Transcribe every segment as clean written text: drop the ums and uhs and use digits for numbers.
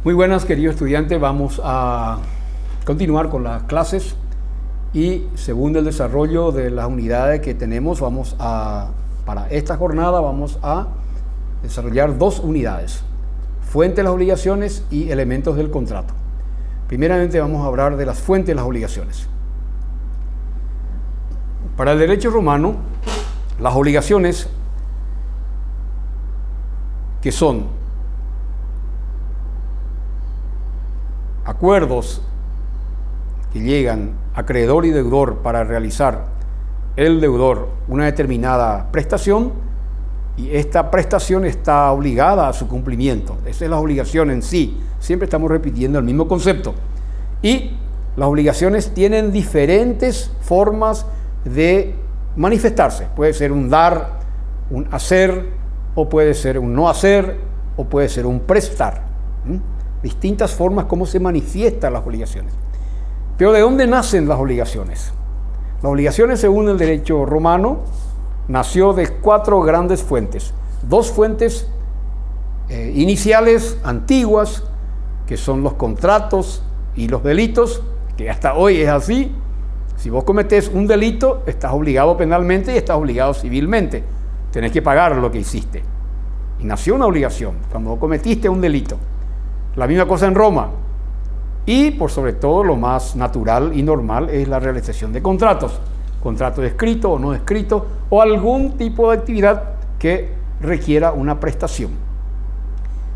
Muy buenas, queridos estudiantes. Vamos a continuar con las clases y según el desarrollo de las unidades que tenemos, para esta jornada vamos a desarrollar dos unidades: fuentes de las obligaciones y elementos del contrato. Primeramente vamos a hablar de las fuentes de las obligaciones. Para el derecho romano, las obligaciones, que son acuerdos que llegan acreedor y deudor para realizar el deudor una determinada prestación, y esta prestación está obligada a su cumplimiento. Esa es la obligación en sí. Siempre estamos repitiendo el mismo concepto. Y las obligaciones tienen diferentes formas de manifestarse. Puede ser un dar, un hacer, o puede ser un no hacer, o puede ser un prestar. Distintas formas como se manifiestan las obligaciones. Pero ¿de dónde nacen las obligaciones? Las obligaciones, según el derecho romano, nació de cuatro grandes fuentes. Dos fuentes iniciales, antiguas, que son los contratos y los delitos, que hasta hoy es así. Si vos cometés un delito, estás obligado penalmente y estás obligado civilmente. Tenés que pagar lo que hiciste. Y nació una obligación cuando cometiste un delito. La misma cosa en Roma. Y por sobre todo lo más natural y normal es la realización de contratos. Contrato escrito o no escrito, o algún tipo de actividad que requiera una prestación.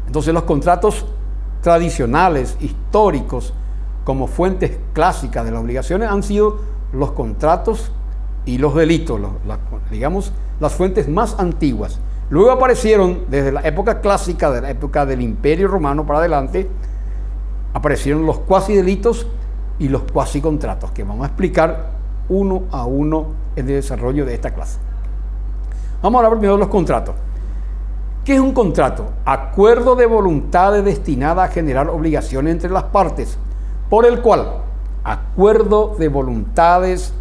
Entonces los contratos tradicionales, históricos, como fuentes clásicas de las obligaciones, han sido los contratos y los delitos, digamos, las fuentes más antiguas. Luego aparecieron, desde la época clásica, de la época del Imperio Romano para adelante, aparecieron los cuasi delitos y los cuasi contratos, que vamos a explicar uno a uno en el desarrollo de esta clase. Vamos a hablar primero de los contratos. ¿Qué es un contrato? Acuerdo de voluntades destinada a generar obligaciones entre las partes, por el cual, acuerdo de voluntades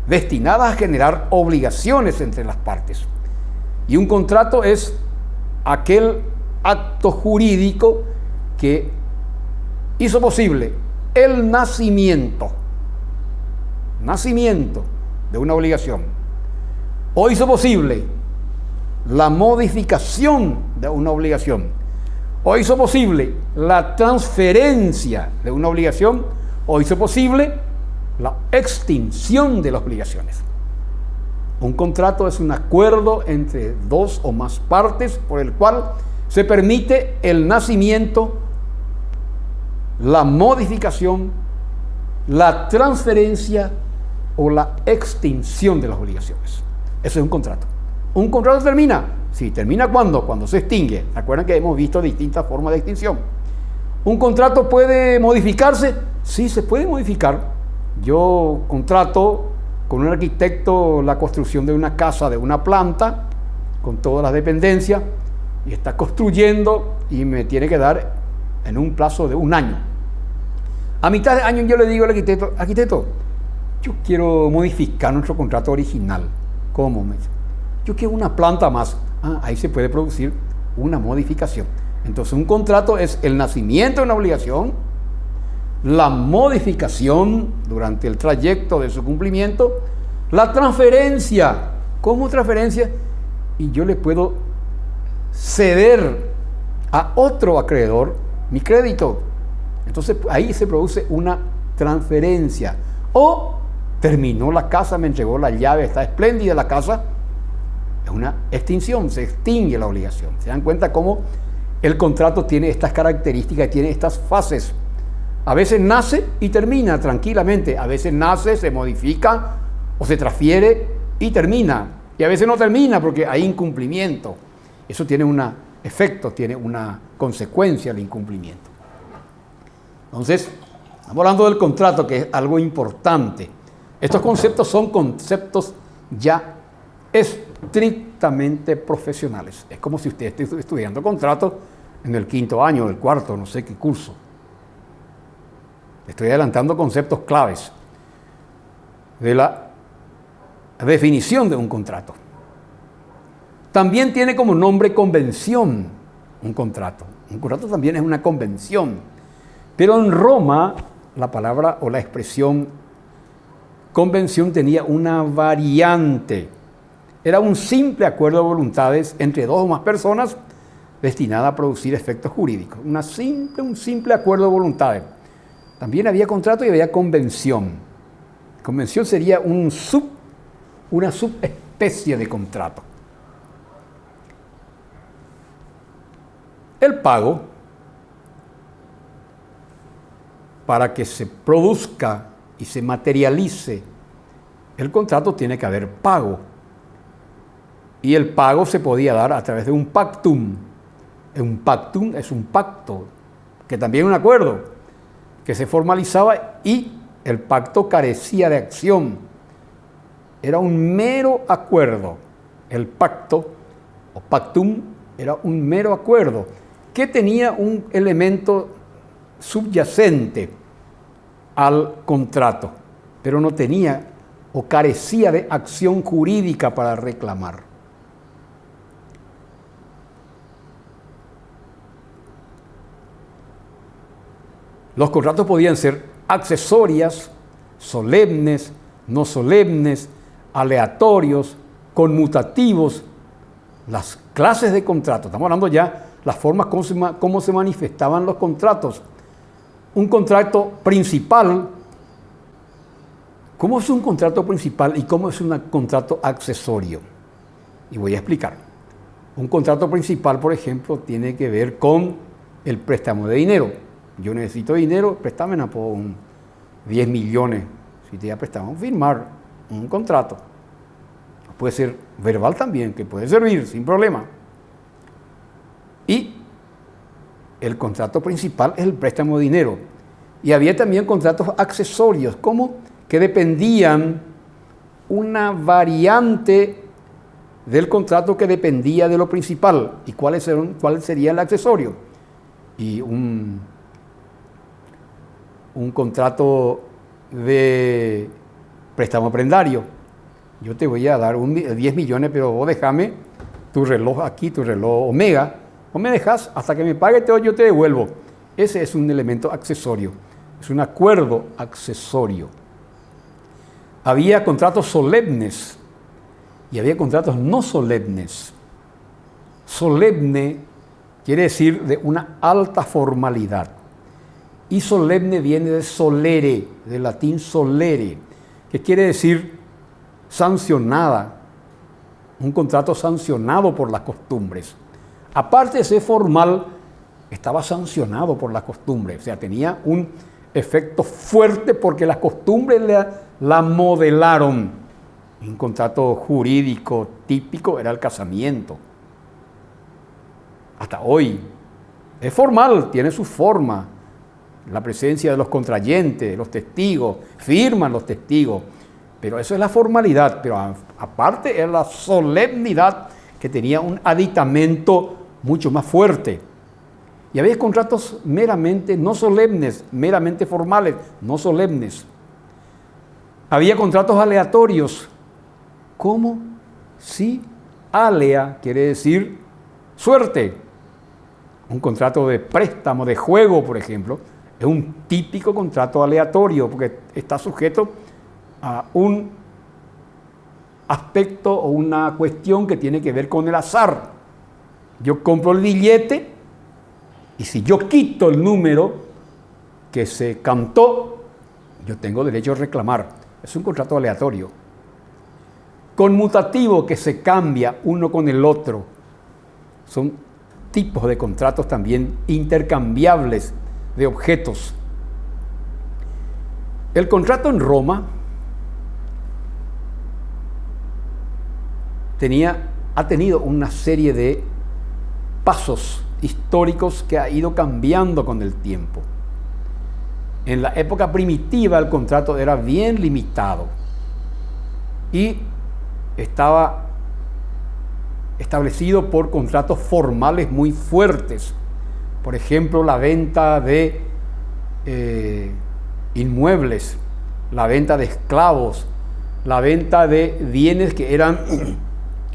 destinadas a generar obligaciones entre las partes. Y un contrato es aquel acto jurídico que hizo posible el nacimiento de una obligación, o hizo posible la modificación de una obligación, o hizo posible la transferencia de una obligación, o hizo posible la extinción de las obligaciones. Un contrato es un acuerdo entre dos o más partes por el cual se permite el nacimiento, la modificación, la transferencia o la extinción de las obligaciones. Eso es un contrato. ¿Un contrato termina? Sí, ¿termina cuándo? Cuando se extingue. ¿Se acuerdan que hemos visto distintas formas de extinción? ¿Un contrato puede modificarse? Sí, se puede modificar. Yo contrato con un arquitecto la construcción de una casa, de una planta, con todas las dependencias, y está construyendo y me tiene que dar en un plazo de un año. A mitad de año yo le digo al arquitecto, yo quiero modificar nuestro contrato original. ¿Cómo? Me dice, yo quiero una planta más. Ahí se puede producir una modificación. Entonces un contrato es el nacimiento de una obligación, la modificación durante el trayecto de su cumplimiento, la transferencia. ¿Cómo transferencia? Y yo le puedo ceder a otro acreedor mi crédito. Entonces ahí se produce una transferencia. O terminó la casa, me entregó la llave, está espléndida la casa. Es una extinción, se extingue la obligación. ¿Se dan cuenta cómo el contrato tiene estas características, tiene estas fases? A veces nace y termina tranquilamente, a veces nace, se modifica o se transfiere y termina, y a veces no termina porque hay incumplimiento. Eso tiene un efecto, tiene una consecuencia el incumplimiento. Entonces, estamos hablando del contrato, que es algo importante. Estos conceptos son conceptos ya estrictamente profesionales. Es como si usted esté estudiando contrato en el quinto año, el cuarto, no sé qué curso. Estoy adelantando conceptos claves de la definición de un contrato. También tiene como nombre convención un contrato. Un contrato también es una convención. Pero en Roma, la palabra o la expresión convención tenía una variante. Era un simple acuerdo de voluntades entre dos o más personas destinada a producir efectos jurídicos. Un simple acuerdo de voluntades. También había contrato y había convención. Convención sería una subespecie de contrato. El pago, para que se produzca y se materialice el contrato, tiene que haber pago. Y el pago se podía dar a través de un pactum. Un pactum es un pacto, que también es un acuerdo, que se formalizaba y el pacto carecía de acción. Era un mero acuerdo. El pacto o pactum era un mero acuerdo que tenía un elemento subyacente al contrato, pero no tenía o carecía de acción jurídica para reclamar. Los contratos podían ser accesorias, solemnes, no solemnes, aleatorios, conmutativos. Las clases de contratos, estamos hablando ya las formas cómo se manifestaban los contratos. Un contrato principal, ¿cómo es un contrato principal y cómo es un contrato accesorio? Y voy a explicar. Un contrato principal, por ejemplo, tiene que ver con el préstamo de dinero. Yo necesito dinero, préstame 10 millones. Si te ya prestamos, firmar un contrato. Puede ser verbal también, que puede servir sin problema. Y el contrato principal es el préstamo de dinero. Y había también contratos accesorios, como que dependían una variante del contrato que dependía de lo principal. ¿Y cuál sería el accesorio? Y un contrato de préstamo prendario. Yo te voy a dar 10 millones, pero vos déjame tu reloj aquí, tu reloj Omega. Vos me dejas hasta que me pague, yo te devuelvo. Ese es un elemento accesorio. Es un acuerdo accesorio. Había contratos solemnes y había contratos no solemnes. Solemne quiere decir de una alta formalidad. Y solemne viene de solere, del latín solere, que quiere decir sancionada, un contrato sancionado por las costumbres. Aparte de ser formal, estaba sancionado por las costumbres, o sea, tenía un efecto fuerte porque las costumbres la modelaron. Un contrato jurídico típico era el casamiento. Hasta hoy es formal, tiene su forma. La presencia de los contrayentes, los testigos, firman los testigos, pero eso es la formalidad, pero aparte es la solemnidad que tenía un aditamento mucho más fuerte. Y había contratos meramente no solemnes, meramente formales, no solemnes. Había contratos aleatorios. ¿Cómo? Sí, alea quiere decir suerte. Un contrato de préstamo, de juego, por ejemplo, es un típico contrato aleatorio porque está sujeto a un aspecto o una cuestión que tiene que ver con el azar. Yo compro el billete y si yo quito el número que se cantó, yo tengo derecho a reclamar. Es un contrato aleatorio. Conmutativo, que se cambia uno con el otro. Son tipos de contratos también intercambiables de objetos. El contrato en Roma ha tenido una serie de pasos históricos que ha ido cambiando con el tiempo. En la época primitiva el contrato era bien limitado y estaba establecido por contratos formales muy fuertes. Por ejemplo, la venta de inmuebles, la venta de esclavos, la venta de bienes que eran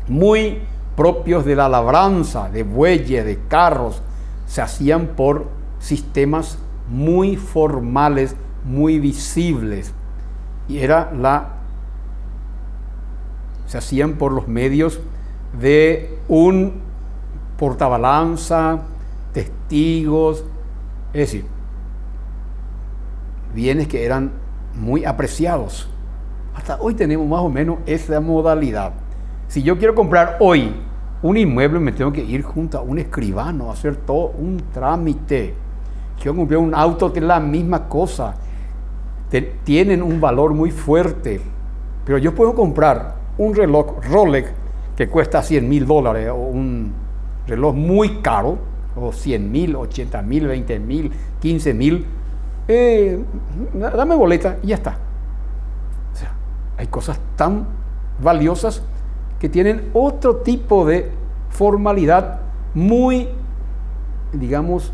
muy propios de la labranza, de bueyes, de carros, se hacían por sistemas muy formales, muy visibles, y se hacían por los medios de un portabalanza, testigos, es decir, bienes que eran muy apreciados. Hasta hoy tenemos más o menos esa modalidad. Si yo quiero comprar hoy un inmueble, me tengo que ir junto a un escribano a hacer todo un trámite. Quiero comprar un auto, que es la misma cosa. Tienen un valor muy fuerte. Pero yo puedo comprar un reloj Rolex que cuesta $100,000, o un reloj muy caro, o 100,000, 80,000, 20,000, 15,000. Dame boleta y ya está. O sea, hay cosas tan valiosas que tienen otro tipo de formalidad muy, digamos,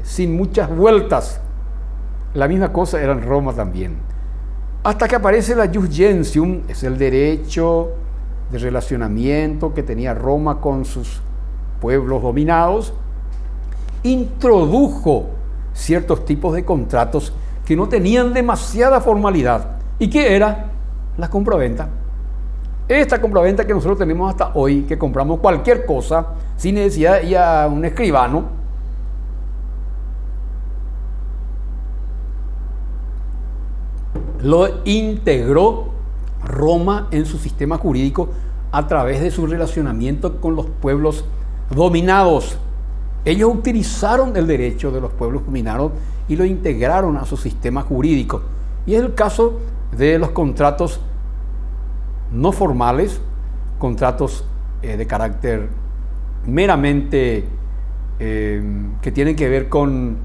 sin muchas vueltas. La misma cosa era en Roma también. Hasta que aparece la Jus Gentium, es el derecho de relacionamiento que tenía Roma con sus pueblos dominados, introdujo ciertos tipos de contratos que no tenían demasiada formalidad. ¿Y qué era? La compraventa. Esta compraventa que nosotros tenemos hasta hoy, que compramos cualquier cosa sin necesidad de ir a un escribano, lo integró Roma en su sistema jurídico a través de su relacionamiento con los pueblos dominados. Ellos utilizaron el derecho de los pueblos dominados y lo integraron a su sistema jurídico. Y es el caso de los contratos no formales, contratos de carácter meramente que tienen que ver con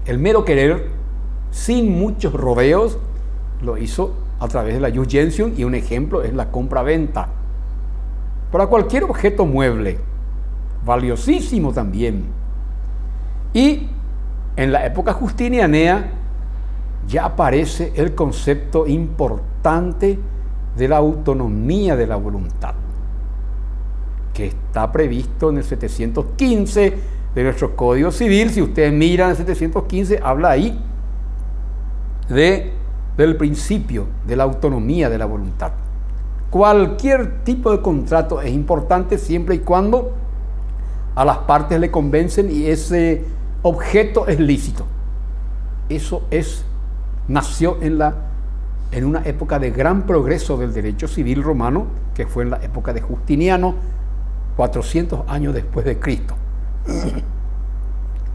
el mero querer, sin muchos rodeos. Lo hizo a través de la Jus Gentium, y un ejemplo es la compra-venta. Para cualquier objeto mueble, valiosísimo también. Y en la época justinianea ya aparece el concepto importante de la autonomía de la voluntad, que está previsto en el 715 de nuestro Código Civil. Si ustedes miran el 715, habla ahí del principio de la autonomía de la voluntad. Cualquier tipo de contrato es importante siempre y cuando a las partes le convencen y ese objeto es lícito. Eso nació en una época de gran progreso del derecho civil romano, que fue en la época de Justiniano, 400 años después de Cristo.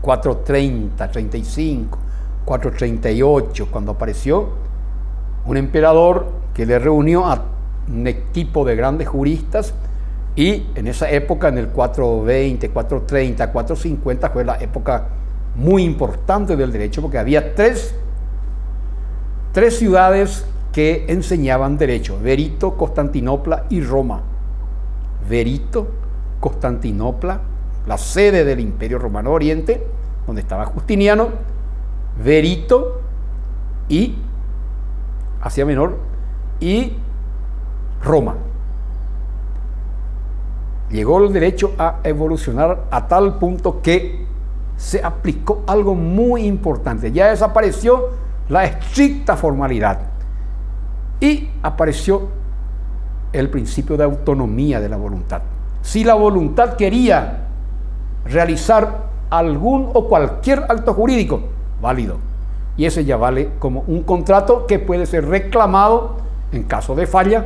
430, 35, 438, cuando apareció un emperador que le reunió a un equipo de grandes juristas, y en esa época, en el 420, 430, 450, fue la época muy importante del derecho, porque había tres ciudades que enseñaban derecho: Verito, Constantinopla y Roma. Verito, Constantinopla, la sede del Imperio Romano Oriente, donde estaba Justiniano; Verito y Asia Menor, y Roma. Llegó el derecho a evolucionar a tal punto que se aplicó algo muy importante. Ya desapareció la estricta formalidad y apareció el principio de autonomía de la voluntad. Si la voluntad quería realizar algún o cualquier acto jurídico, válido, y ese ya vale como un contrato que puede ser reclamado en caso de falla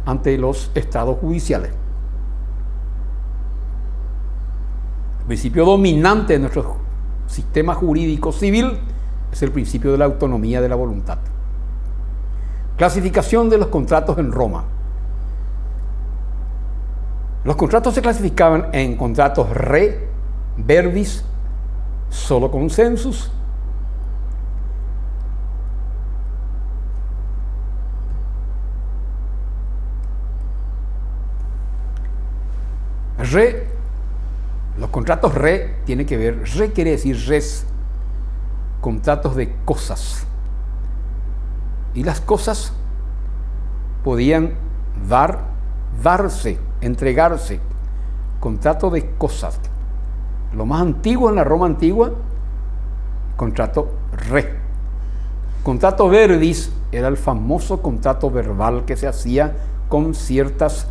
ante los estados judiciales. El principio dominante de nuestro sistema jurídico civil es el principio de la autonomía de la voluntad. Clasificación de los contratos en Roma. Los contratos se clasificaban en contratos re, verbis, solo consensus, re. Los contratos re tiene que ver, re quiere decir res, contratos de cosas. Y las cosas podían darse, entregarse contrato de cosas. Lo más antiguo en la Roma antigua, contrato re. Contrato verbis era el famoso contrato verbal que se hacía con ciertos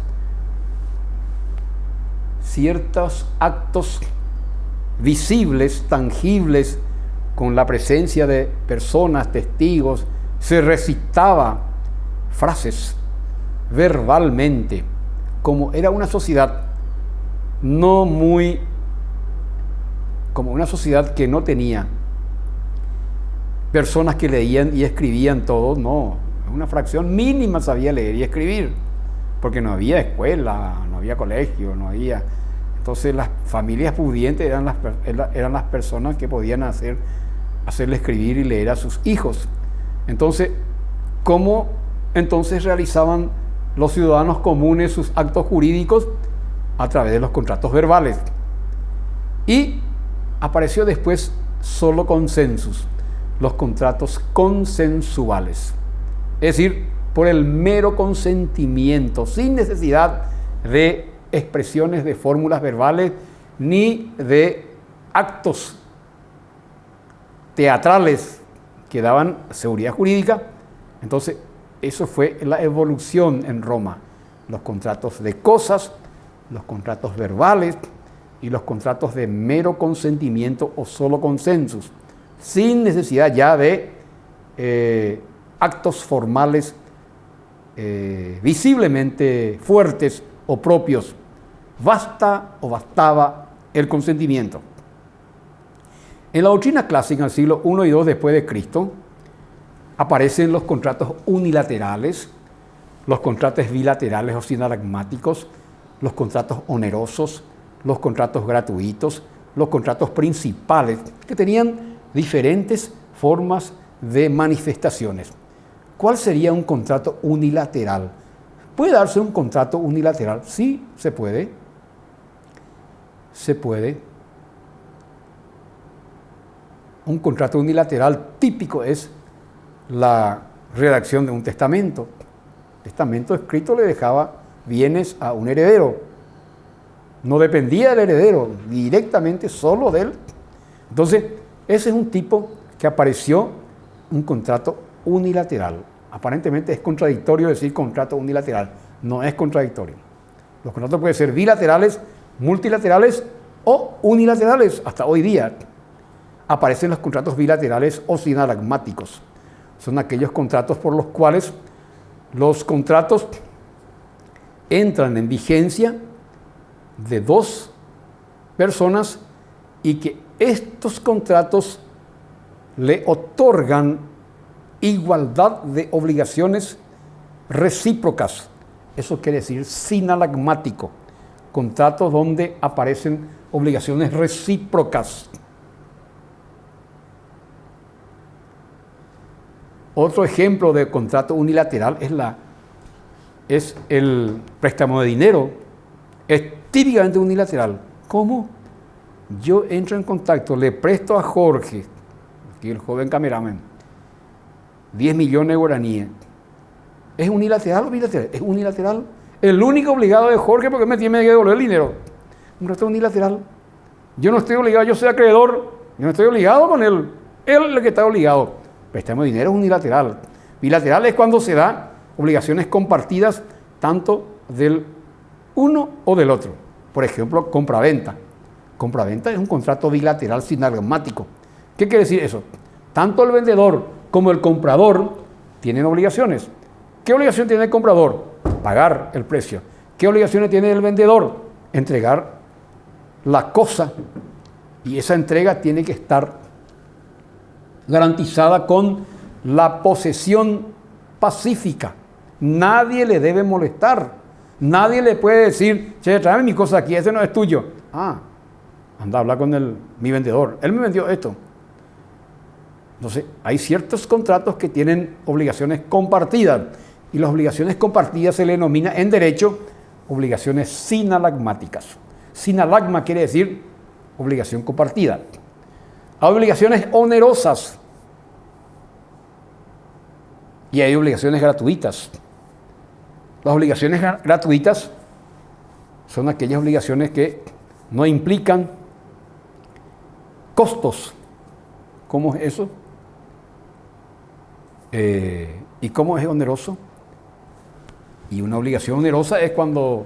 actos visibles, tangibles, con la presencia de personas, testigos. Se recitaba frases verbalmente, como era una sociedad como una sociedad que no tenía personas que leían y escribían todo, no, una fracción mínima sabía leer y escribir, porque no había escuela, no había colegio, no había. Entonces las familias pudientes eran las personas que podían hacerle escribir y leer a sus hijos. Entonces, ¿cómo entonces realizaban los ciudadanos comunes sus actos jurídicos? A través de los contratos verbales. Y apareció después solo consensus, los contratos consensuales. Es decir, por el mero consentimiento, sin necesidad de expresiones de fórmulas verbales ni de actos teatrales que daban seguridad jurídica. Entonces, eso fue la evolución en Roma. Los contratos de cosas, los contratos verbales y los contratos de mero consentimiento o solo consensus, sin necesidad ya de actos formales visiblemente fuertes o propios. Bastaba el consentimiento. En la doctrina clásica, en el siglo I y II después de Cristo, aparecen los contratos unilaterales, los contratos bilaterales o sinalagmáticos, los contratos onerosos, los contratos gratuitos, los contratos principales, que tenían diferentes formas de manifestaciones. ¿Cuál sería un contrato unilateral? ¿Puede darse un contrato unilateral? Sí, se puede. Se puede. Un contrato unilateral típico es la redacción de un testamento. El testamento escrito le dejaba bienes a un heredero. No dependía del heredero, directamente solo de él. Entonces, ese es un tipo que apareció, un contrato unilateral. Aparentemente es contradictorio decir contrato unilateral. No es contradictorio. Los contratos pueden ser bilaterales, multilaterales o unilaterales. Hasta hoy día aparecen los contratos bilaterales o sinalagmáticos. Son aquellos contratos por los cuales los contratos entran en vigencia de dos personas y que estos contratos le otorgan igualdad de obligaciones recíprocas. Eso quiere decir sinalagmático, contratos donde aparecen obligaciones recíprocas. Otro ejemplo de contrato unilateral es el préstamo de dinero. Es típicamente unilateral. ¿Cómo? Yo entro en contacto, le presto a Jorge, aquí el joven cameraman, 10 millones de guaraníes. ¿Es unilateral o bilateral? Es unilateral. El único obligado es Jorge porque me tiene que devolver el dinero. Un contrato unilateral. Yo no estoy obligado, yo soy acreedor, yo no estoy obligado con él. Él es el que está obligado. Préstamo de dinero es unilateral. Bilateral es cuando se da obligaciones compartidas tanto del uno o del otro. Por ejemplo, compra-venta. Compra-venta es un contrato bilateral sinalagmático. ¿Qué quiere decir eso? Tanto el vendedor como el comprador tienen obligaciones. ¿Qué obligación tiene el comprador? Pagar el precio. ¿Qué obligaciones tiene el vendedor? Entregar la cosa. Y esa entrega tiene que estar garantizada con la posesión pacífica. Nadie le debe molestar. Nadie le puede decir, che, tráeme mi cosa aquí, ese no es tuyo. Ah, anda a hablar con mi vendedor. Él me vendió esto. Entonces, hay ciertos contratos que tienen obligaciones compartidas. Y las obligaciones compartidas se le denomina en derecho obligaciones sinalagmáticas. Sinalagma quiere decir obligación compartida. Hay obligaciones onerosas y hay obligaciones gratuitas. Las obligaciones gratuitas son aquellas obligaciones que no implican costos. ¿Cómo es eso? ¿Y cómo es oneroso? Y una obligación onerosa es cuando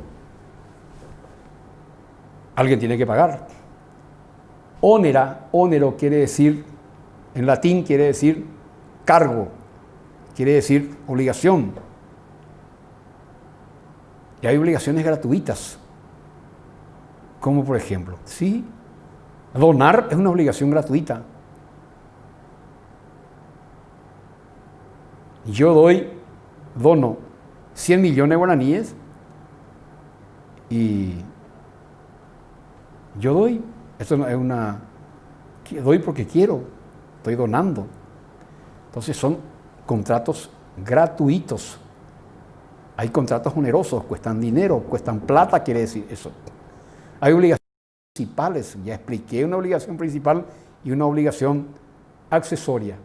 alguien tiene que pagar. Onero quiere decir, en latín quiere decir cargo, quiere decir obligación. Y hay obligaciones gratuitas, como por ejemplo, sí, donar es una obligación gratuita. Yo dono 100 millones de guaraníes y yo doy. Eso no es doy porque quiero, estoy donando. Entonces son contratos gratuitos. Hay contratos onerosos, cuestan dinero, cuestan plata, quiere decir eso. Hay obligaciones principales, ya expliqué una obligación principal y una obligación accesoria.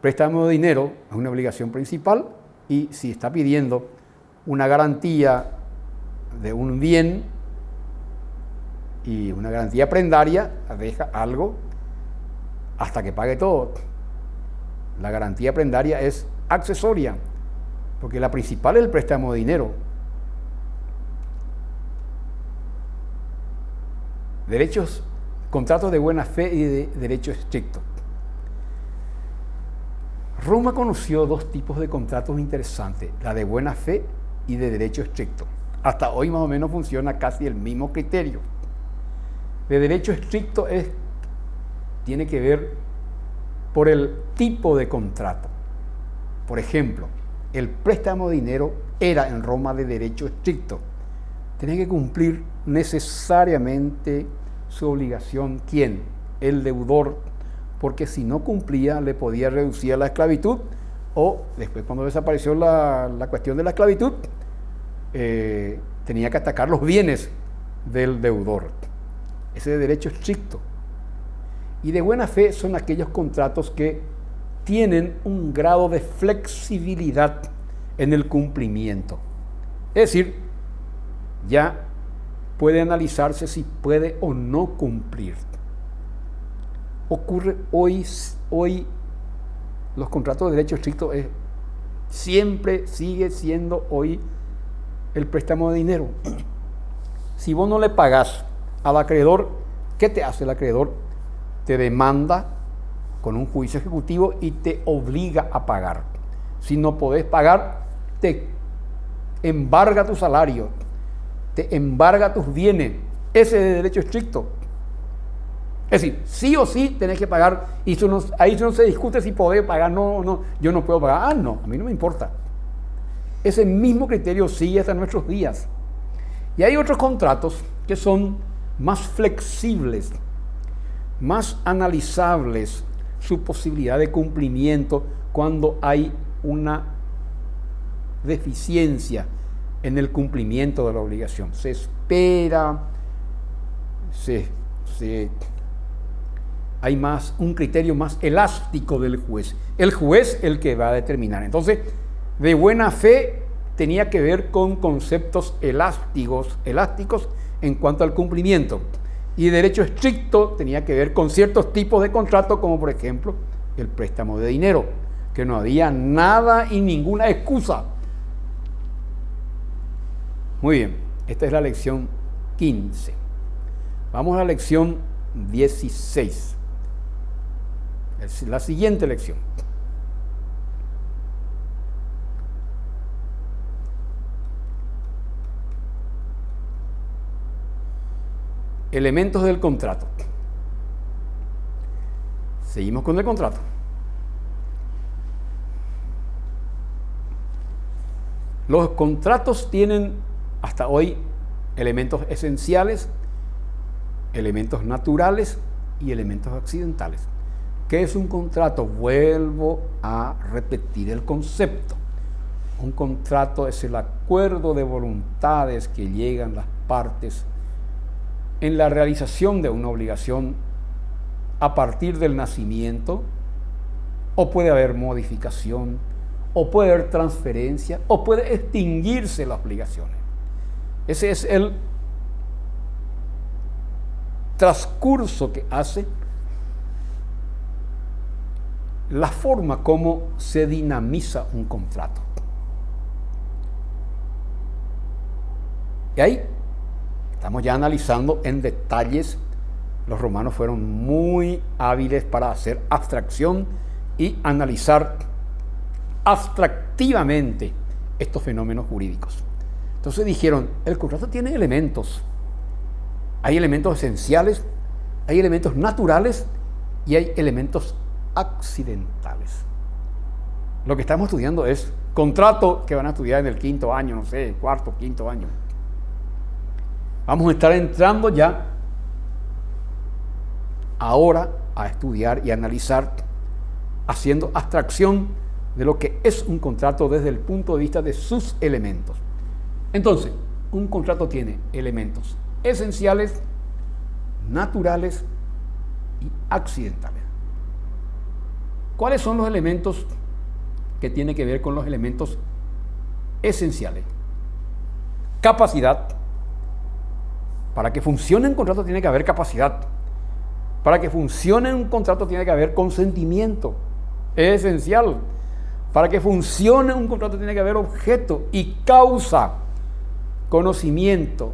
Préstamo de dinero es una obligación principal y si está pidiendo una garantía de un bien y una garantía prendaria, deja algo hasta que pague todo. La garantía prendaria es accesoria, porque la principal es el préstamo de dinero. Contratos de buena fe y de derecho estricto. Roma conoció dos tipos de contratos interesantes, la de buena fe y de derecho estricto. Hasta hoy más o menos funciona casi el mismo criterio. De derecho estricto tiene que ver por el tipo de contrato. Por ejemplo, el préstamo de dinero era en Roma de derecho estricto. Tenía que cumplir necesariamente su obligación. ¿Quién? El deudor, porque si no cumplía le podía reducir a la esclavitud o después cuando desapareció la cuestión de la esclavitud tenía que atacar los bienes del deudor. Ese de derecho estricto. Y de buena fe son aquellos contratos que tienen un grado de flexibilidad en el cumplimiento. Es decir, ya puede analizarse si puede o no cumplir. Ocurre hoy los contratos de derecho estricto siempre sigue siendo hoy el préstamo de dinero. Si vos no le pagás al acreedor, ¿qué te hace el acreedor? Te demanda con un juicio ejecutivo y te obliga a pagar. Si no podés pagar, te embarga tu salario, te embarga tus bienes. Ese es de derecho estricto. Es decir, sí o sí tenés que pagar y ahí no se discute si podés pagar. No, yo no puedo pagar. No, a mí no me importa. Ese mismo criterio sigue hasta nuestros días. Y hay otros contratos que son más flexibles, más analizables su posibilidad de cumplimiento cuando hay una deficiencia en el cumplimiento de la obligación. Se espera, hay un criterio más elástico del juez. El juez el que va a determinar. Entonces, de buena fe tenía que ver con conceptos elásticos en cuanto al cumplimiento. Y derecho estricto tenía que ver con ciertos tipos de contratos, como por ejemplo el préstamo de dinero, que no había nada y ninguna excusa. Muy bien, esta es la lección 15. Vamos a la lección 16. Es la siguiente lección. Elementos del contrato. Seguimos con el contrato. Los contratos tienen hasta hoy elementos esenciales, elementos naturales y elementos accidentales. ¿Qué es un contrato? Vuelvo a repetir el concepto. Un contrato es el acuerdo de voluntades que llegan las partes en la realización de una obligación a partir del nacimiento, o puede haber modificación, o puede haber transferencia, o puede extinguirse las obligaciones. Ese es el transcurso que hace la forma como se dinamiza un contrato. Y ahí estamos ya analizando en detalles. Los romanos fueron muy hábiles para hacer abstracción y analizar abstractivamente estos fenómenos jurídicos. Entonces dijeron, el contrato tiene elementos. Hay elementos esenciales, hay elementos naturales y hay elementos accidentales. Lo que estamos estudiando es contrato que van a estudiar en el quinto año, no sé, cuarto, quinto año. Vamos a estar entrando ya ahora a estudiar y analizar, haciendo abstracción de lo que es un contrato desde el punto de vista de sus elementos. Entonces, un contrato tiene elementos esenciales, naturales y accidentales. ¿Cuáles son los elementos que tienen que ver con los elementos esenciales? Capacidad. Para que funcione un contrato tiene que haber capacidad. Para que funcione un contrato tiene que haber consentimiento. Es esencial. Para que funcione un contrato tiene que haber objeto y causa. Conocimiento.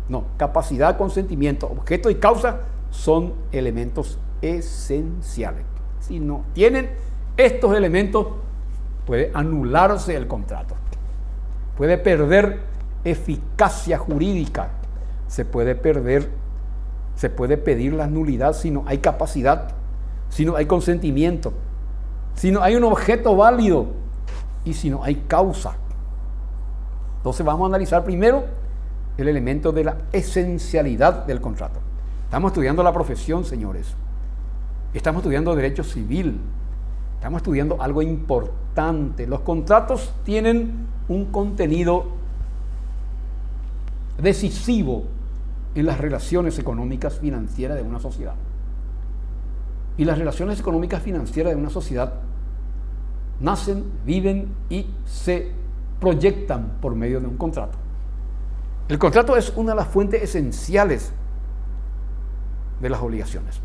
No, capacidad, consentimiento, objeto y causa son elementos esenciales. Si no tienen estos elementos, puede anularse el contrato. Puede perder eficacia jurídica. Se puede pedir la nulidad si no hay capacidad, si no hay consentimiento, si no hay un objeto válido y si no hay causa. Entonces vamos a analizar primero el elemento de la esencialidad del contrato. Estamos estudiando la profesión, señores. Estamos estudiando derecho civil. Estamos estudiando algo importante. Los contratos tienen un contenido decisivo en las relaciones económicas financieras de una sociedad. Y las relaciones económicas financieras de una sociedad nacen, viven y se proyectan por medio de un contrato. El contrato es una de las fuentes esenciales de las obligaciones.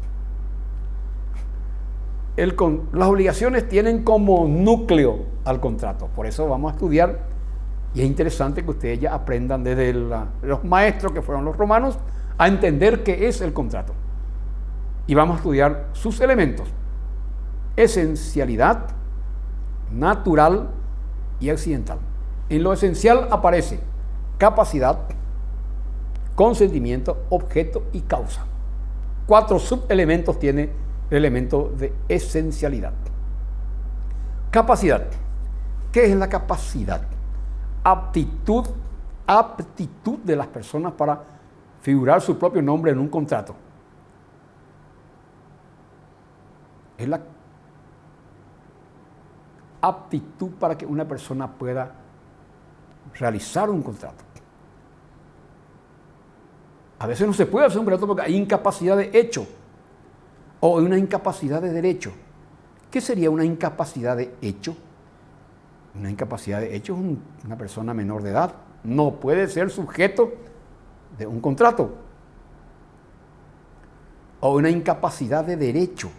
Las obligaciones tienen como núcleo al contrato. Por eso vamos a estudiar. Y es interesante que ustedes ya aprendan desde los maestros que fueron los romanos a entender qué es el contrato. Y vamos a estudiar sus elementos. Esencialidad, natural y accidental. En lo esencial aparece capacidad, consentimiento, objeto y causa. 4 subelementos tiene el elemento de esencialidad. Capacidad. ¿Qué es la capacidad? Aptitud de las personas para figurar su propio nombre en un contrato. Es la aptitud para que una persona pueda realizar un contrato. A veces no se puede hacer un contrato porque hay incapacidad de hecho o una incapacidad de derecho. ¿Qué sería una incapacidad de hecho? Una incapacidad de hecho es una persona menor de edad. No puede ser sujeto de un contrato. O una incapacidad de derecho.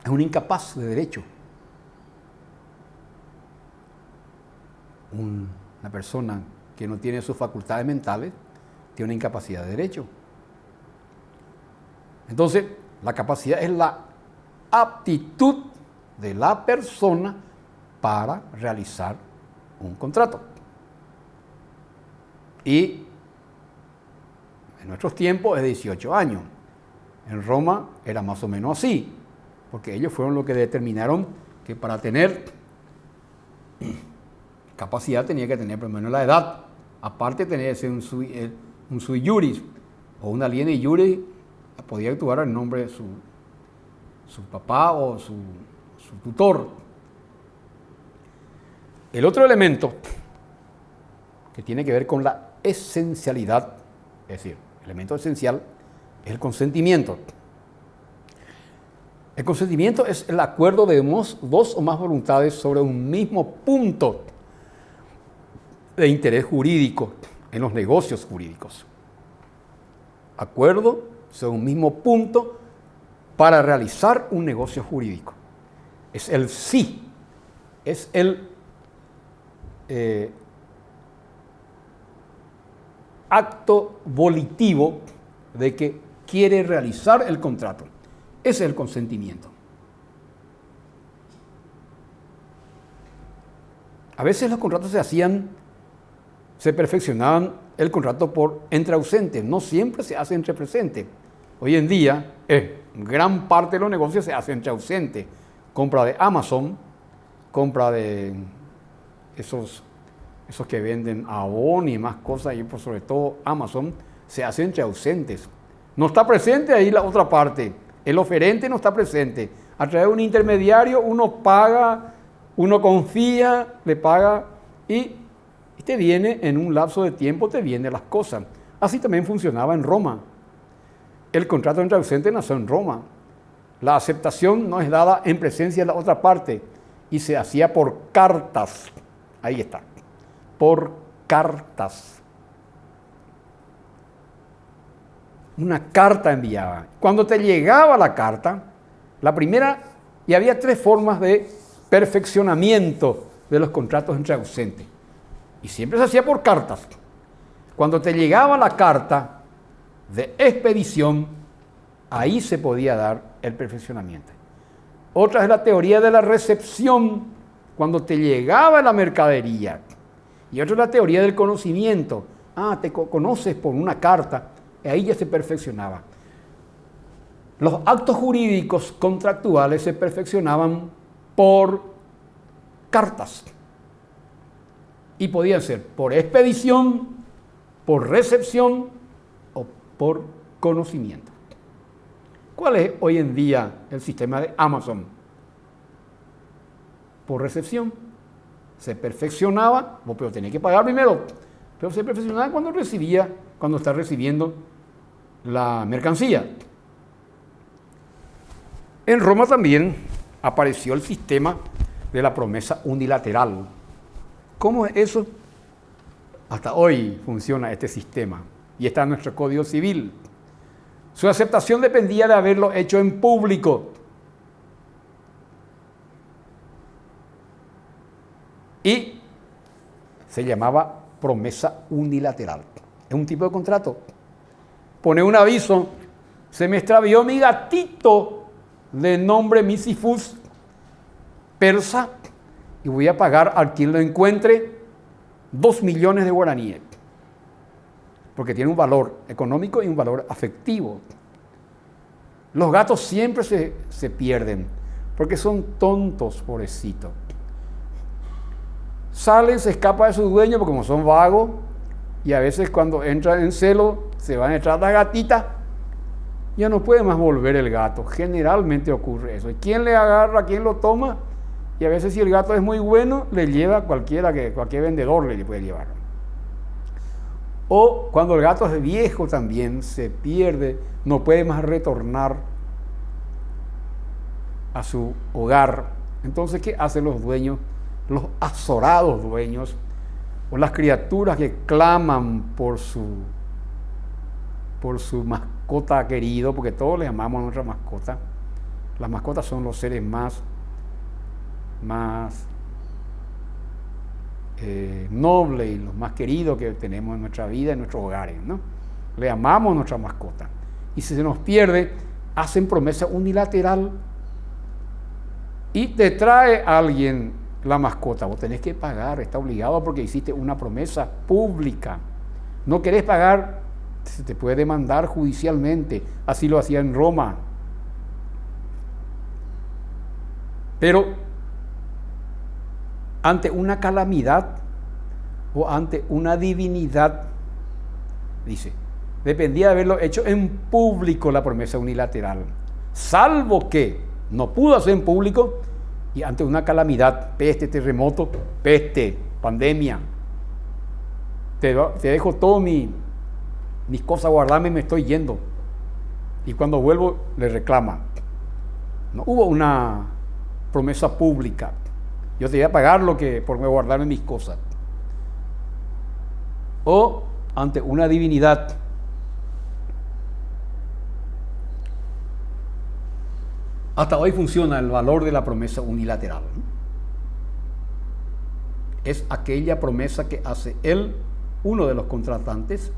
Es un incapaz de derecho. Una persona que no tiene sus facultades mentales tiene una incapacidad de derecho. Entonces, la capacidad es la aptitud de la persona para realizar un contrato. Y en nuestros tiempos es 18 años. En Roma era más o menos así, porque ellos fueron los que determinaron que para tener capacidad tenía que tener por lo menos la edad. Aparte tenía que ser un sui juris o una aliena juris, podía actuar en nombre de su papá o su tutor. El otro elemento que tiene que ver con la esencialidad, es decir, el elemento esencial es el consentimiento. El consentimiento es el acuerdo de dos o más voluntades sobre un mismo punto de interés jurídico en los negocios jurídicos. Acuerdo sobre un mismo punto para realizar un negocio jurídico. Es el sí, es el acto volitivo de que quiere realizar el contrato. Ese es el consentimiento. A veces los contratos se perfeccionaban el contrato entre ausentes, no siempre se hace entre presentes. Hoy en día, gran parte de los negocios se hace entre ausentes. Compra de Amazon, compra de esos que venden Avon y más cosas, y sobre todo Amazon, se hace entre ausentes. No está presente ahí la otra parte. El oferente no está presente. A través de un intermediario uno paga, uno confía, le paga y te viene en un lapso de tiempo, te vienen las cosas. Así también funcionaba en Roma. El contrato entre ausentes nació en Roma. La aceptación no es dada en presencia de la otra parte y se hacía por cartas. Ahí está. Por cartas. Una carta enviaba. Cuando te llegaba la carta, la primera, y había 3 formas de perfeccionamiento de los contratos entre ausentes. Y siempre se hacía por cartas. Cuando te llegaba la carta de expedición, ahí se podía dar el perfeccionamiento. Otra es la teoría de la recepción, cuando te llegaba la mercadería. Y otra es la teoría del conocimiento. Te conoces por una carta, y ahí ya se perfeccionaba. Los actos jurídicos contractuales se perfeccionaban por cartas. Y podían ser por expedición, por recepción o por conocimiento. ¿Cuál es hoy en día el sistema de Amazon? Por recepción. Se perfeccionaba, pero tenía que pagar primero, pero se perfeccionaba cuando está recibiendo la mercancía. En Roma también apareció el sistema de la promesa unilateral. ¿Cómo es eso? Hasta hoy funciona este sistema y está en nuestro Código Civil. Su aceptación dependía de haberlo hecho en público. Y se llamaba promesa unilateral. Es un tipo de contrato. Pone un aviso: se me extravió mi gatito de nombre Misifus persa y voy a pagar a quien lo encuentre 2 millones de guaraníes. Porque tiene un valor económico y un valor afectivo. Los gatos siempre se pierden porque son tontos, pobrecitos. Salen, se escapan de su dueño porque como son vagos, y a veces cuando entran en celo se van a echar la gatita, ya no puede más volver el gato. Generalmente ocurre eso. ¿Y quién le agarra? ¿Quién lo toma? Y a veces si el gato es muy bueno, le lleva cualquier vendedor le puede llevar. O cuando el gato es viejo también, se pierde, no puede más retornar a su hogar. Entonces, ¿qué hacen los dueños? Los azorados dueños, o las criaturas que claman por su mascota querido, porque todos le amamos a nuestra mascota. Las mascotas son los seres más nobles y los más queridos que tenemos en nuestra vida, en nuestros hogares, ¿no? Le amamos a nuestra mascota. Y si se nos pierde, hacen promesa unilateral y te trae alguien la mascota. Vos tenés que pagar, está obligado porque hiciste una promesa pública. No querés pagar, se te puede demandar judicialmente. Así lo hacía en Roma. Pero ante una calamidad o ante una divinidad, dice, dependía de haberlo hecho en público la promesa unilateral, salvo que no pudo hacer en público y ante una calamidad, peste, terremoto, peste, pandemia, te dejo todo mis cosas guardadas y me estoy yendo, y cuando vuelvo le reclama. No hubo una promesa pública. Yo te voy a pagar lo que por guardarme mis cosas. O ante una divinidad. Hasta hoy funciona el valor de la promesa unilateral. Es aquella promesa que hace él, uno de los contratantes,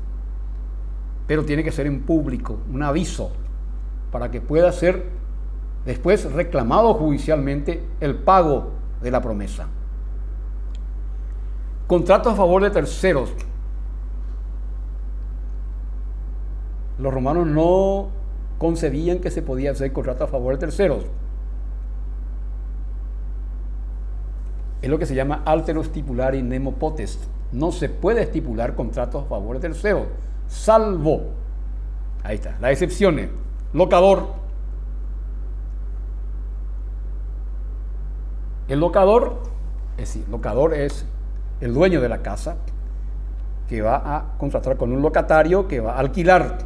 pero tiene que ser en público, un aviso, para que pueda ser después reclamado judicialmente el pago de la promesa. Contratos a favor de terceros. Los romanos no concebían que se podía hacer contrato a favor de terceros. Es lo que se llama altero stipulari nemo potest. No se puede estipular contratos a favor de terceros, salvo, ahí está, las excepciones. Locador. El locador, es decir, locador es el dueño de la casa que va a contratar con un locatario que va a alquilar.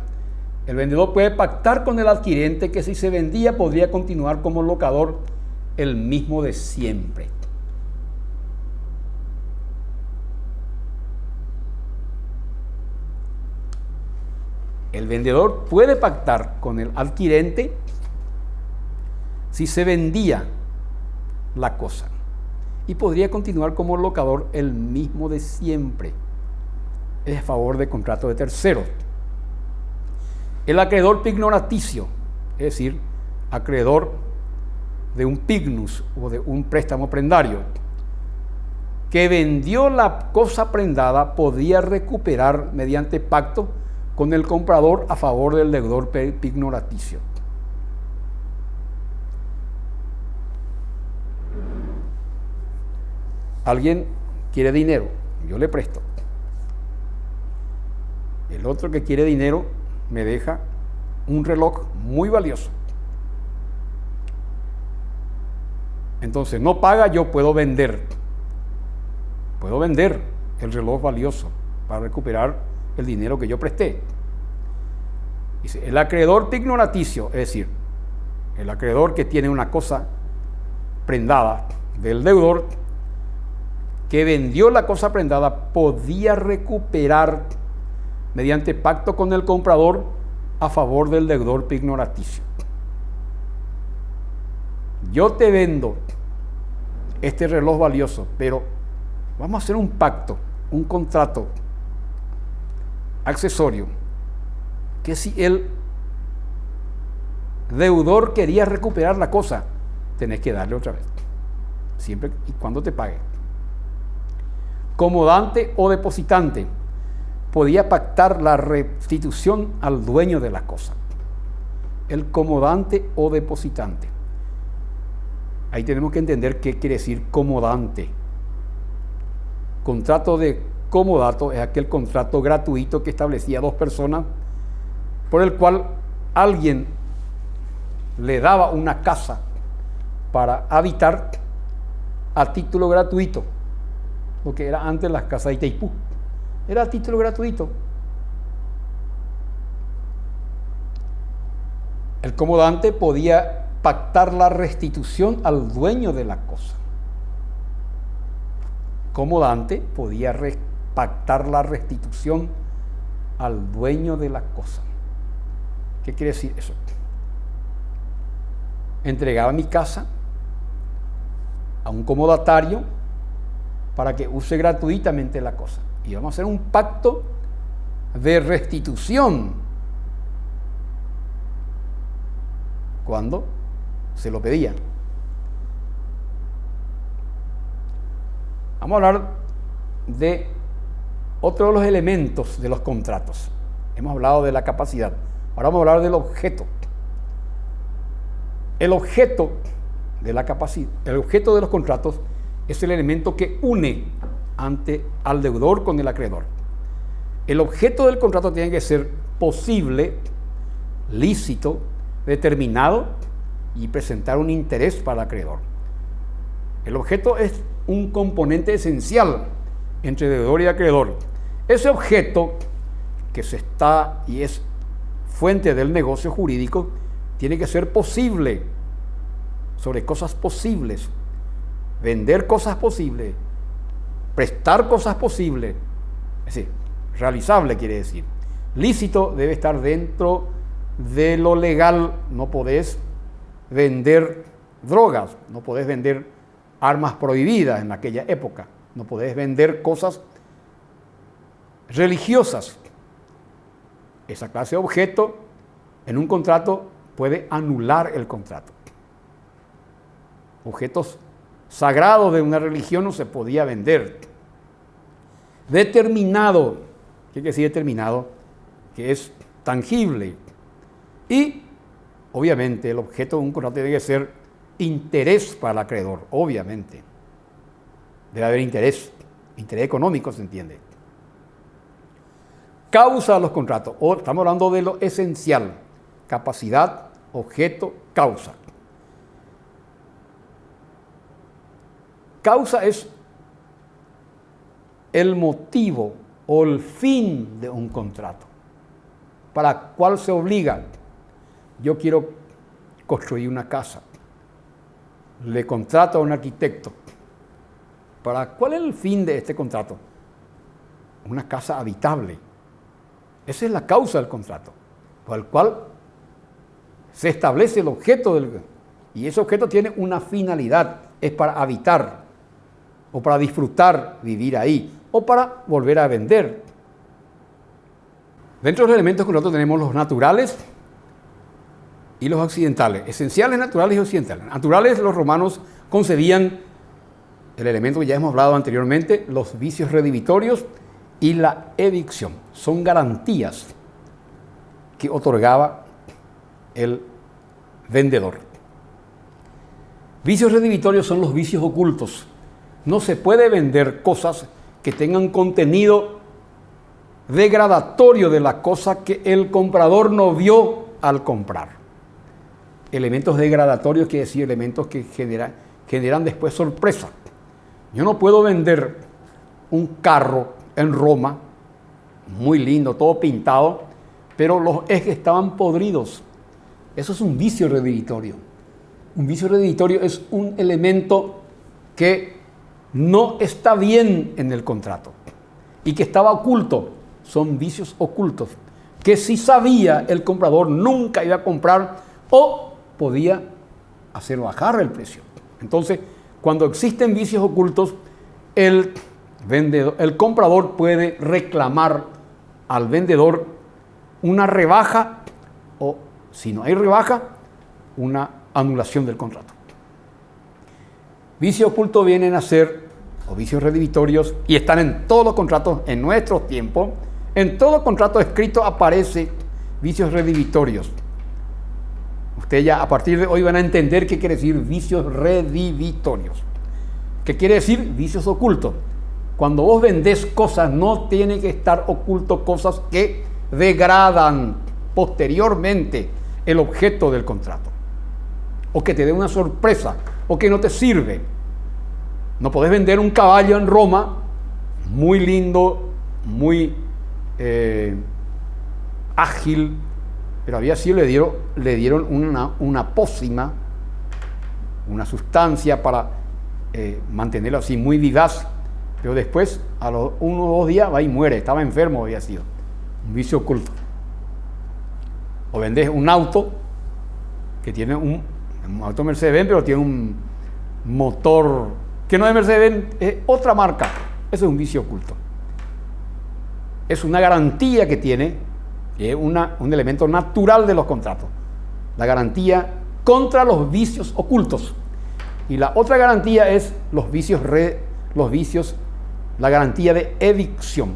El vendedor puede pactar con el adquirente que si se vendía podría continuar como locador el mismo de siempre. El vendedor puede pactar con el adquirente si se vendía la cosa y podría continuar como locador el mismo de siempre. Es a favor de contrato de terceros. El acreedor pignoraticio, es decir, acreedor de un pignus o de un préstamo prendario, que vendió la cosa prendada, podía recuperar mediante pacto con el comprador a favor del deudor pignoraticio. Alguien quiere dinero, yo le presto. El otro que quiere dinero me deja un reloj muy valioso. Entonces no paga, yo puedo vender. Puedo vender el reloj valioso para recuperar el dinero que yo presté. Dice, el acreedor pignoraticio, es decir, el acreedor que tiene una cosa prendada del deudor, que vendió la cosa prendada, podía recuperar mediante pacto con el comprador a favor del deudor pignoraticio. Yo te vendo este reloj valioso, pero vamos a hacer un pacto, un contrato accesorio, que si el deudor quería recuperar la cosa, tenés que darle otra vez, siempre y cuando te pague. Comodante o depositante podía pactar la restitución al dueño de la cosa. El comodante o depositante. Ahí tenemos que entender qué quiere decir comodante. Contrato de comodato es aquel contrato gratuito que establecía dos personas por el cual alguien le daba una casa para habitar a título gratuito, lo que era antes las casas de Itaipú. Era a título gratuito. El comodante podía pactar la restitución al dueño de la cosa. Comodante podía pactar la restitución al dueño de la cosa. ¿Qué quiere decir eso? Entregaba mi casa a un comodatario para que use gratuitamente la cosa. Y vamos a hacer un pacto de restitución cuando se lo pedía. Vamos a hablar de otro de los elementos de los contratos. Hemos hablado de la capacidad. Ahora vamos a hablar del objeto. El objeto de la capacidad, el objeto de los contratos es el elemento que une al deudor con el acreedor. El objeto del contrato tiene que ser posible, lícito, determinado y presentar un interés para el acreedor. El objeto es un componente esencial entre deudor y acreedor. Ese objeto que se está y es fuente del negocio jurídico tiene que ser posible, sobre cosas posibles, vender cosas posibles, prestar cosas posibles, es decir, realizable quiere decir. Lícito debe estar dentro de lo legal, no podés vender drogas, no podés vender armas prohibidas en aquella época, no podés vender cosas religiosas. Esa clase de objeto en un contrato puede anular el contrato. Objetos sagrados de una religión no se podía vender. Determinado, ¿qué quiere decir determinado? Que es tangible. Y, obviamente, el objeto de un contrato debe ser interés para el acreedor, obviamente. Debe haber interés económico, se entiende. Causa de los contratos, estamos hablando de lo esencial, capacidad, objeto, causa. Causa es el motivo o el fin de un contrato, para cuál se obliga. Yo quiero construir una casa, le contrato a un arquitecto. ¿Cuál es el fin de este contrato? Una casa habitable. Esa es la causa del contrato, por el cual se establece el objeto y ese objeto tiene una finalidad, es para habitar, o para disfrutar, vivir ahí, o para volver a vender. Dentro de los elementos del contrato tenemos los naturales y los accidentales, esenciales, naturales y accidentales. Naturales, los romanos concebían el elemento que ya hemos hablado anteriormente, los vicios redimitorios y la evicción. Son garantías que otorgaba el vendedor. Vicios redimitorios son los vicios ocultos. No se puede vender cosas que tengan contenido degradatorio de la cosa que el comprador no vio al comprar. Elementos degradatorios quiere decir elementos que generan después sorpresa. Yo no puedo vender un carro en Roma, muy lindo, todo pintado, pero los ejes estaban podridos. Eso es un vicio redimitorio. Un vicio redimitorio es un elemento que no está bien en el contrato y que estaba oculto. Son vicios ocultos que si sabía el comprador nunca iba a comprar o podía hacer bajar el precio. Entonces, cuando existen vicios ocultos, el comprador puede reclamar al vendedor una rebaja o, si no hay rebaja, una anulación del contrato. Vicios ocultos vienen a ser, o vicios redimitorios, y están en todos los contratos en nuestro tiempo. En todo contrato escrito aparece vicios redimitorios. Ustedes ya a partir de hoy van a entender qué quiere decir vicios redimitorios. ¿Qué quiere decir? Vicios ocultos. Cuando vos vendés cosas, no tiene que estar oculto cosas que degradan posteriormente el objeto del contrato. O que te dé una sorpresa, o que no te sirve. No podés vender un caballo en Roma, muy lindo, muy ágil, pero había sido, le dieron una pócima, una sustancia para mantenerlo así muy vivaz, pero después a los 1 o 2 días va y muere, estaba enfermo, había sido un vicio oculto. O vendés un auto que tiene un auto Mercedes-Benz, pero tiene un motor que no es Mercedes-Benz, es otra marca. Eso es un vicio oculto. Es una garantía que tiene, es un elemento natural de los contratos. La garantía contra los vicios ocultos. Y la otra garantía es los vicios, la garantía de evicción.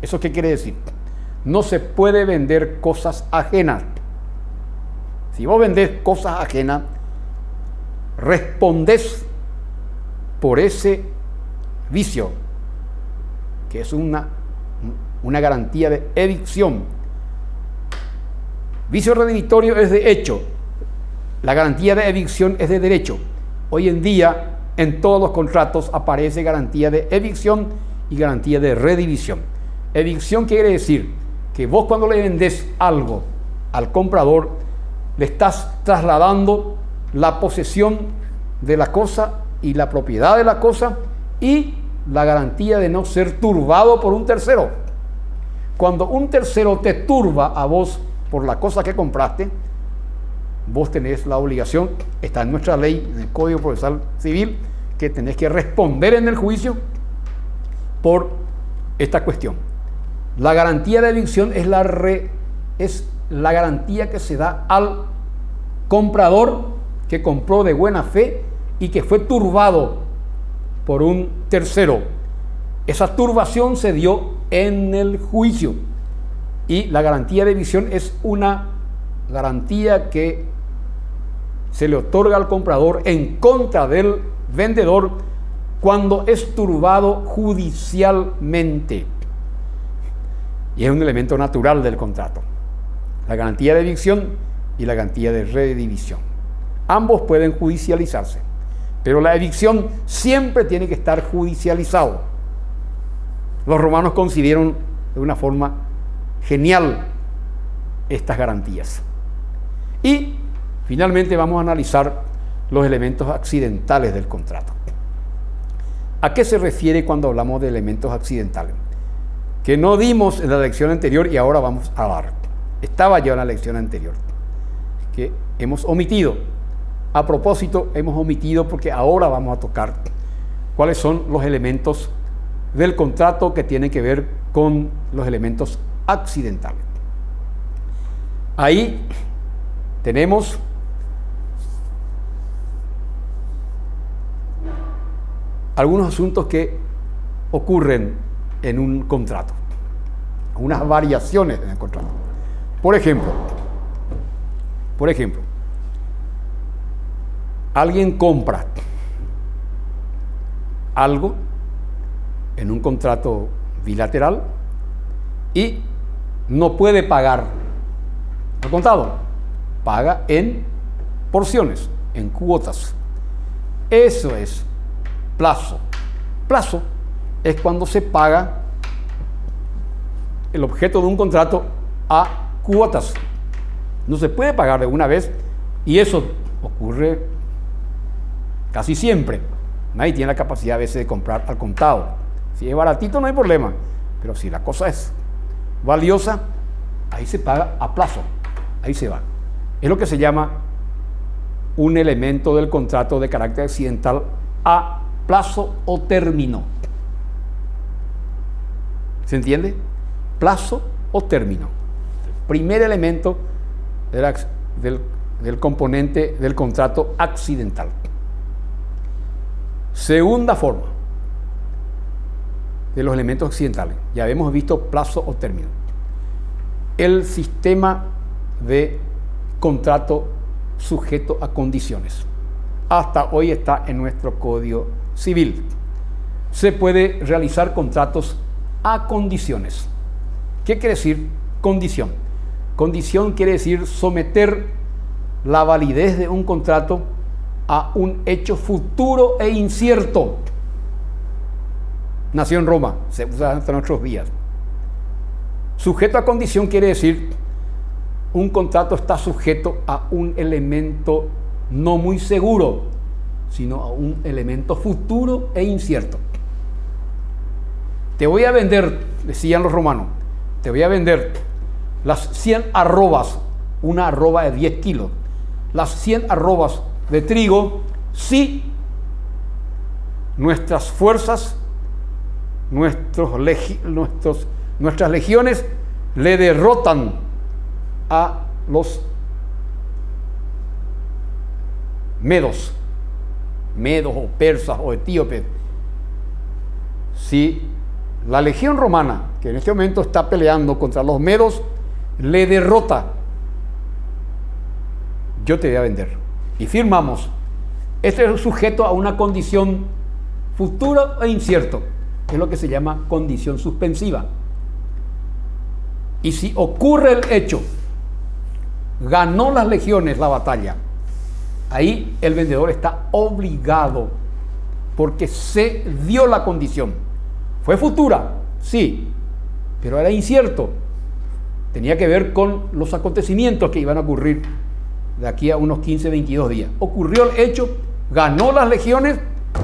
¿Eso qué quiere decir? No se puede vender cosas ajenas. Si vos vendés cosas ajenas, respondés por ese vicio, que es una garantía de evicción. Vicio redimitorio es de hecho, la garantía de evicción es de derecho. Hoy en día, en todos los contratos aparece garantía de evicción y garantía de redivisión. Evicción quiere decir que vos cuando le vendés algo al comprador, le estás trasladando la posesión de la cosa y la propiedad de la cosa y la garantía de no ser turbado por un tercero. Cuando un tercero te turba a vos por la cosa que compraste, vos tenés la obligación, está en nuestra ley, en el Código Procesal Civil, que tenés que responder en el juicio por esta cuestión. La garantía de evicción es la garantía que se da al comprador que compró de buena fe y que fue turbado por un tercero. Esa turbación se dio en el juicio y la garantía de evicción es una garantía que se le otorga al comprador en contra del vendedor cuando es turbado judicialmente. Y es un elemento natural del contrato. La garantía de evicción y la garantía de redivisión. Ambos pueden judicializarse, pero la evicción siempre tiene que estar judicializado. Los romanos concibieron de una forma genial estas garantías. Y finalmente vamos a analizar los elementos accidentales del contrato. ¿A qué se refiere cuando hablamos de elementos accidentales? Que no dimos en la lección anterior y ahora vamos a dar. Estaba ya en la lección anterior, que hemos omitido. A propósito, hemos omitido porque ahora vamos a tocar cuáles son los elementos del contrato que tienen que ver con los elementos accidentales. Ahí tenemos algunos asuntos que ocurren en un contrato, unas variaciones en el contrato. Por ejemplo, alguien compra algo en un contrato bilateral y no puede pagar al contado, paga en porciones, en cuotas. Eso es plazo. Plazo es cuando se paga el objeto de un contrato a cuotas. No se puede pagar de una vez y eso ocurre casi siempre. Nadie tiene la capacidad a veces de comprar al contado. Si es baratito no hay problema, pero si la cosa es valiosa, ahí se paga a plazo, ahí se va. Es lo que se llama un elemento del contrato de carácter accidental a plazo o término. ¿Se entiende? Plazo o término. El primer elemento del componente del contrato accidental. Segunda forma de los elementos accidentales. Ya hemos visto plazo o término. El sistema de contrato sujeto a condiciones. Hasta hoy está en nuestro Código Civil. Se puede realizar contratos a condiciones. ¿Qué quiere decir condición? Condición quiere decir someter la validez de un contrato a un hecho futuro e incierto. Nació en Roma, se usa hasta nuestros días. Sujeto a condición quiere decir un contrato está sujeto a un elemento no muy seguro, sino a un elemento futuro e incierto. Te voy a vender, decían los romanos, te voy a vender las 100 arrobas, una arroba de 10 kilos, las 100 arrobas de trigo, si nuestras fuerzas, nuestras legiones le derrotan a los medos o persas o etíopes. Si la legión romana, que en este momento está peleando contra los medos, le derrota, yo te voy a vender. Y firmamos. Este es sujeto a una condición futura e incierto. Es lo que se llama condición suspensiva. Y si ocurre el hecho, ganó las legiones la batalla, ahí el vendedor está obligado, porque se dio la condición. Fue futura, sí, pero era incierto. Tenía que ver con los acontecimientos que iban a ocurrir de aquí a unos 15, 22 días. Ocurrió el hecho, ganó las legiones,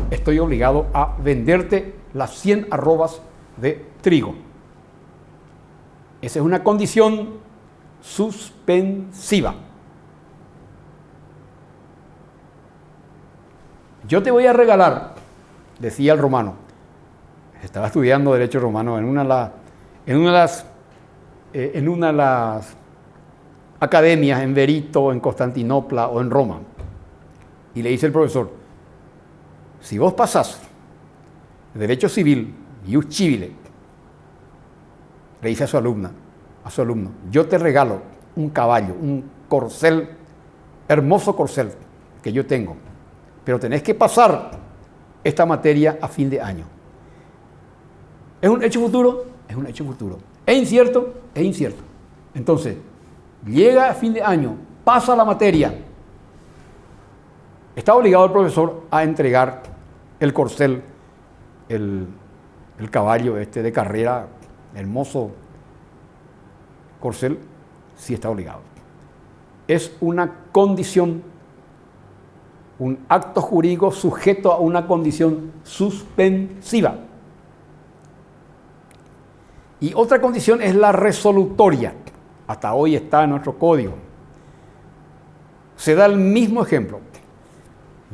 estoy obligado a venderte las 100 arrobas de trigo. Esa es una condición suspensiva. Yo te voy a regalar, decía el romano, estaba estudiando derecho romano en una de las academias en Verito, en Constantinopla o en Roma, y le dice el profesor: si vos pasás derecho civil, ius civile, le dice a su alumno, yo te regalo un caballo, un corcel, hermoso corcel que yo tengo, pero tenés que pasar esta materia a fin de año. ¿Es un hecho futuro? Es un hecho futuro. ¿Es incierto? Es incierto. Entonces, llega a fin de año, pasa la materia, está obligado el profesor a entregar el corcel, el caballo de carrera, hermoso corcel, sí está obligado. Es una condición, un acto jurídico sujeto a una condición suspensiva. Y otra condición es la resolutoria. Hasta hoy está en nuestro código. Se da el mismo ejemplo.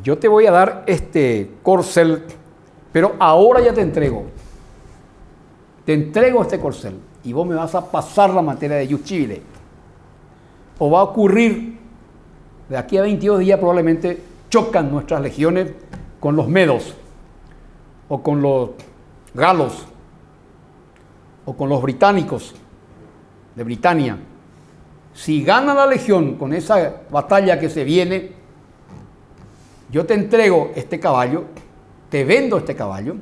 Yo te voy a dar este corcel, pero ahora ya te entrego. Te entrego este corcel y vos me vas a pasar la materia de ius civile. O va a ocurrir, de aquí a 22 días probablemente chocan nuestras legiones con los medos, o con los galos, o con los británicos de Britania. Si gana la legión con esa batalla que se viene, yo te entrego este caballo, te vendo este caballo,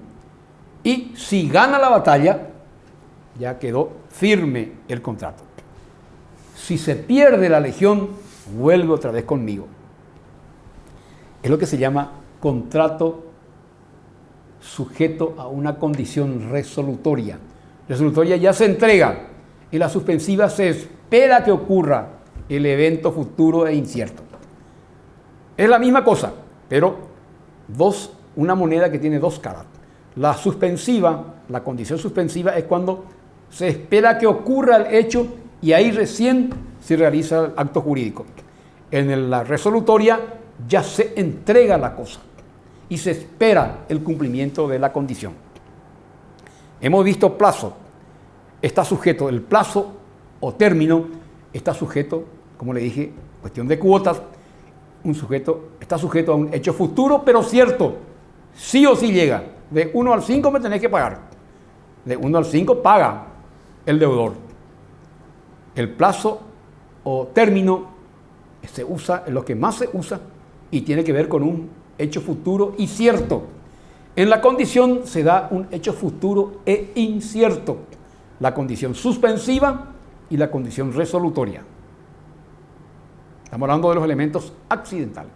y si gana la batalla, ya quedó firme el contrato. Si se pierde la legión, vuelve otra vez conmigo. Es lo que se llama contrato sujeto a una condición resolutoria. Resolutoria ya se entrega, y la suspensiva se espera que ocurra el evento futuro e incierto. Es la misma cosa, pero una moneda que tiene dos caras. La suspensiva, la condición suspensiva es cuando se espera que ocurra el hecho y ahí recién se realiza el acto jurídico. En la resolutoria ya se entrega la cosa y se espera el cumplimiento de la condición. Hemos visto plazo, está sujeto, el plazo o término está sujeto, como le dije, cuestión de cuotas, está sujeto a un hecho futuro, pero cierto, sí o sí llega. De 1 al 5 me tenés que pagar. De 1 al 5 paga el deudor. El plazo o término se usa, es lo que más se usa y tiene que ver con un hecho futuro y cierto. En la condición se da un hecho futuro e incierto. La condición suspensiva y la condición resolutoria. Estamos hablando de los elementos accidentales.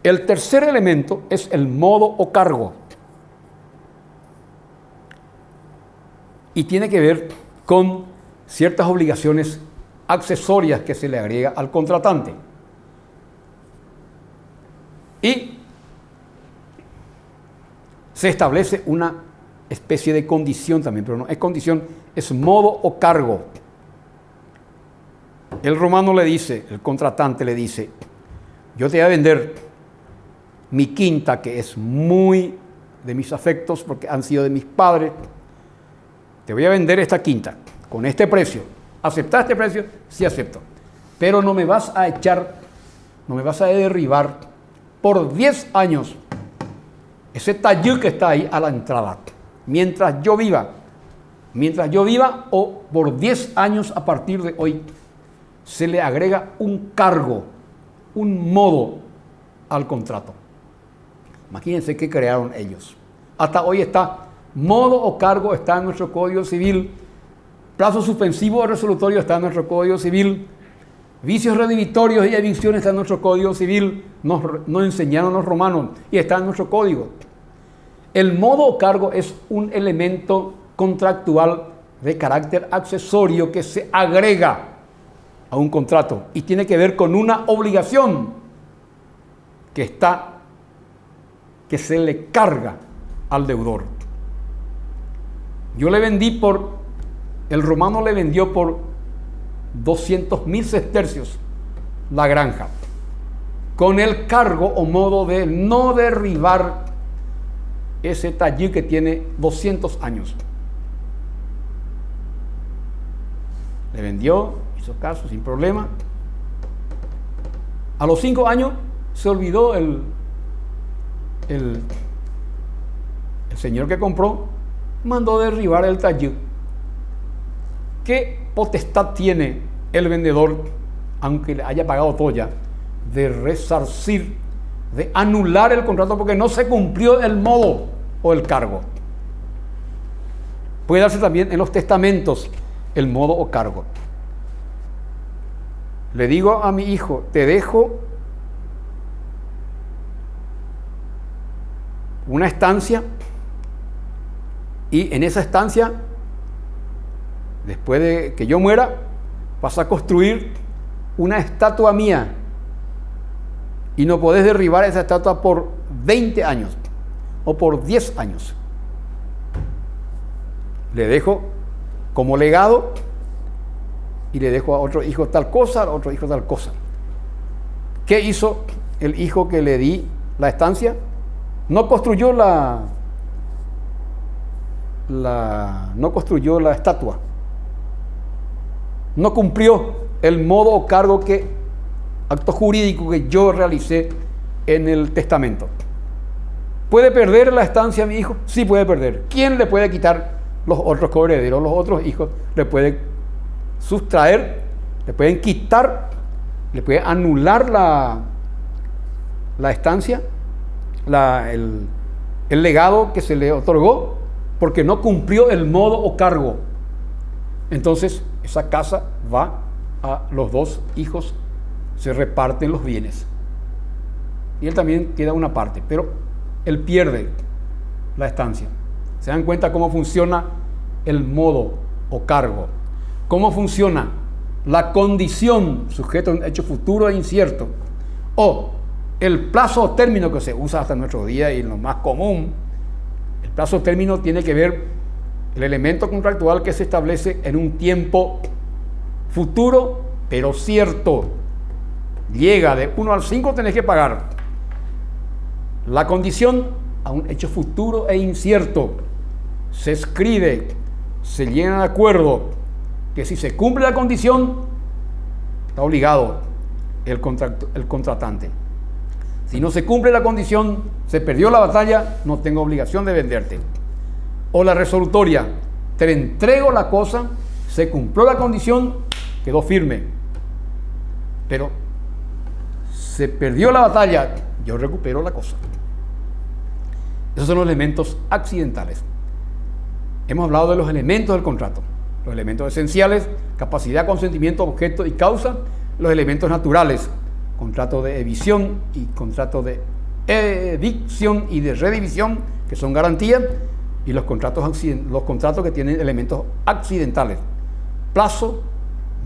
El tercer elemento es el modo o cargo. Y tiene que ver con ciertas obligaciones accesorias que se le agrega al contratante. Y se establece una especie de condición también, pero no es condición, es modo o cargo. El romano le dice, el contratante le dice: yo te voy a vender mi quinta, que es muy de mis afectos porque han sido de mis padres. Te voy a vender esta quinta con este precio. ¿Aceptás este precio? Sí, acepto. Pero no me vas a echar, no me vas a derribar por 10 años ese taller que está ahí a la entrada. Mientras yo viva o por 10 años a partir de hoy, se le agrega un cargo, un modo al contrato. Imagínense qué crearon ellos. Hasta hoy está modo o cargo, está en nuestro Código Civil. Plazo suspensivo o resolutorio está en nuestro Código Civil. Vicios redimitorios y evicciones está en nuestro Código Civil. Nos enseñaron los romanos y está en nuestro código. El modo o cargo es un elemento contractual de carácter accesorio que se agrega a un contrato y tiene que ver con una obligación que está que se le carga al deudor. Yo le vendí el romano le vendió por 200.000 sestercios la granja, con el cargo o modo de no derribar ese taller que tiene 200 años. Le vendió, hizo caso sin problema. A los 5 años se olvidó el señor que compró, mandó derribar el taller. ¿Qué potestad tiene el vendedor, aunque le haya pagado todo ya, de resarcir, de anular el contrato porque no se cumplió el modo o el cargo? Puede darse también en los testamentos el modo o cargo. Le digo a mi hijo, te dejo una estancia y en esa estancia, después de que yo muera, vas a construir una estatua mía y no podés derribar esa estatua por 20 años o por 10 años. Le dejo como legado y le dejo a otro hijo tal cosa, a otro hijo tal cosa. ¿Qué hizo el hijo que le di la estancia? No construyó la estatua. No cumplió el modo o cargo acto jurídico que yo realicé en el testamento. ¿Puede perder la estancia mi hijo? Sí puede perder. ¿Quién le puede quitar los otros coherederos? Los otros hijos le pueden sustraer, le pueden quitar, le pueden anular la estancia, el legado que se le otorgó, porque no cumplió el modo o cargo. Entonces esa casa va a los 2 hijos, se reparten los bienes y él también queda una parte, pero él pierde la estancia. ¿Se dan cuenta cómo funciona el modo o cargo? ¿Cómo funciona la condición sujeto a un hecho futuro e incierto? O el plazo o término que se usa hasta nuestro día y lo más común. El plazo o término tiene que ver el elemento contractual que se establece en un tiempo futuro pero cierto. Llega de 1 al 5, tenés que pagar. La condición a un hecho futuro e incierto. Se escribe, se llena de acuerdo que si se cumple la condición, está obligado el contratante. Si no se cumple la condición, se perdió la batalla, no tengo obligación de venderte. O la resolutoria, te entrego la cosa, se cumplió la condición, quedó firme. Pero se perdió la batalla, yo recupero la cosa. Esos son los elementos accidentales. Hemos hablado de los elementos del contrato. Los elementos esenciales: capacidad, consentimiento, objeto y causa. Los elementos naturales: contrato de evicción y contrato de evicción y de redivisión, que son garantías. Y los contratos que tienen elementos accidentales: plazo,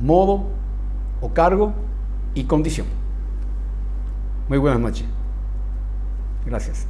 modo o cargo y condición. Muy buenas noches. Gracias.